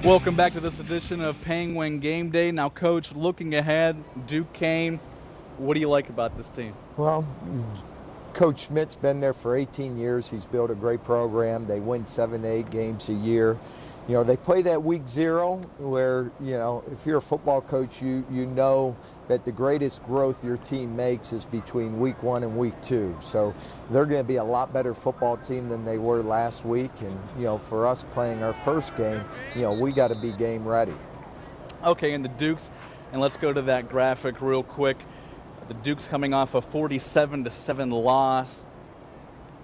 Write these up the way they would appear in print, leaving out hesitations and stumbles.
Welcome back to this edition of Penguin Game Day. Now, Coach, looking ahead, Duquesne, what do you like about this team? Well, Coach Schmidt's been there for 18 years. He's built a great program. They win 7 to 8 games a year. You know, they play that week 0 where, you know, if you're a football coach, you know that the greatest growth your team makes is between week 1 and week 2. So they're going to be a lot better football team than they were last week. And, you know, for us playing our first game, you know, we got to be game ready. Okay, and the Dukes, and let's go to that graphic real quick. The Dukes coming off a 47-7 loss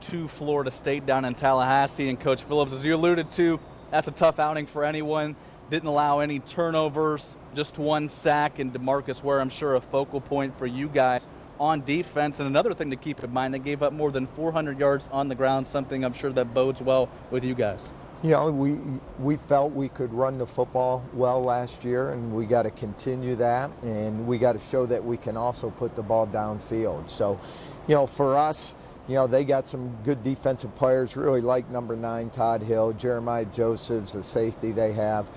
to Florida State down in Tallahassee. And Coach Phillips, as you alluded to, that's a tough outing for anyone. Didn't allow any turnovers, just 1 sack, and DeMarcus Ware, I'm sure, a focal point for you guys on defense. And another thing to keep in mind, they gave up more than 400 yards on the ground, something I'm sure that bodes well with you guys. You know, we felt we could run the football well last year, and we got to continue that, and we got to show that we can also put the ball downfield. So, you know, for us, you know, they got some good defensive players, really like number 9, Todd Hill, Jeremiah Josephs, the safety they have.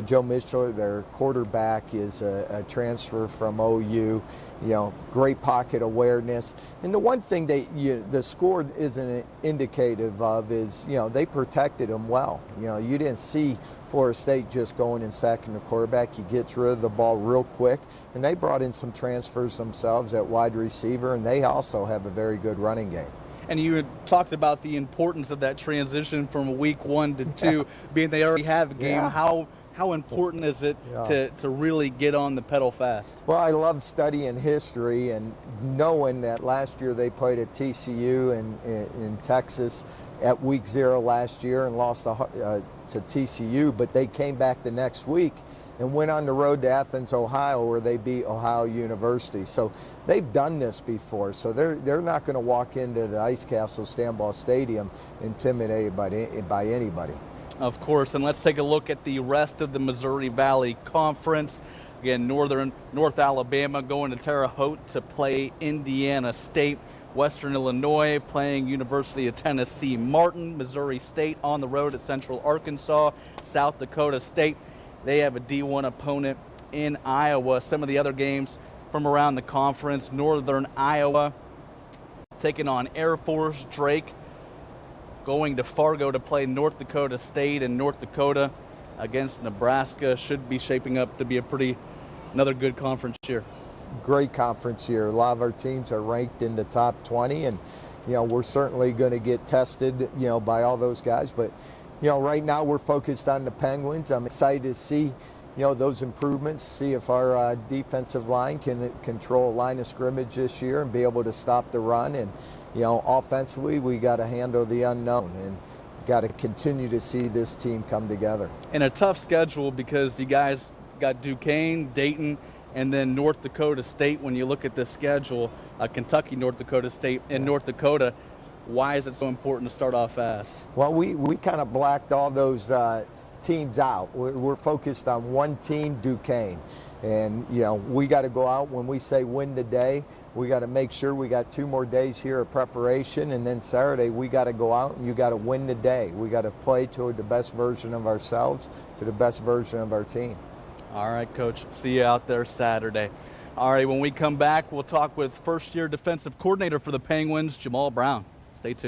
Joe Mitchell, their quarterback, is a transfer from OU. You know, great pocket awareness. And the one thing the score isn't indicative of is, you know, they protected him well. You know, you didn't see Florida State just going and sacking the quarterback. He gets rid of the ball real quick. And they brought in some transfers themselves at wide receiver, and they also have a very good running game. And you had talked about the importance of that transition from week 1 to 2, being they already have a game. Yeah. How important is it to really get on the pedal fast? Well, I love studying history and knowing that last year they played at TCU in Texas at week 0 last year and lost to TCU, but they came back the next week and went on the road to Athens, Ohio, where they beat Ohio University. So they've done this before, so they're not going to walk into the Ice Castle Stanball Stadium intimidated by anybody. Of course, and let's take a look at the rest of the Missouri Valley Conference. Again, North Alabama going to Terre Haute to play Indiana State. Western Illinois playing University of Tennessee Martin. Missouri State on the road at Central Arkansas. South Dakota State, they have a D1 opponent in Iowa. Some of the other games from around the conference: Northern Iowa taking on Air Force. Drake going to Fargo to play North Dakota State, and North Dakota against Nebraska. Should be shaping up to be another good conference year. Great conference year. A lot of our teams are ranked in the top 20, and you know, we're certainly going to get tested, you know, by all those guys. But you know, right now we're focused on the Penguins. I'm excited to see, you know, those improvements, see if our defensive line can control a line of scrimmage this year and be able to stop the run. And you know, offensively, we got to handle the unknown and got to continue to see this team come together. And a tough schedule because you guys got Duquesne, Dayton, and then North Dakota State. When you look at the schedule, Kentucky, North Dakota State, and North Dakota, why is it so important to start off fast? Well, we kind of blacked all those teams out. We're focused on one team, Duquesne. And, you know, we got to go out when we say win today. We got to make sure we got 2 more days here of preparation. And then Saturday, we got to go out and you got to win today. We got to play to the best version of ourselves, to the best version of our team. All right, Coach. See you out there Saturday. All right, when we come back, we'll talk with first-year defensive coordinator for the Penguins, Jamal Brown. Stay tuned.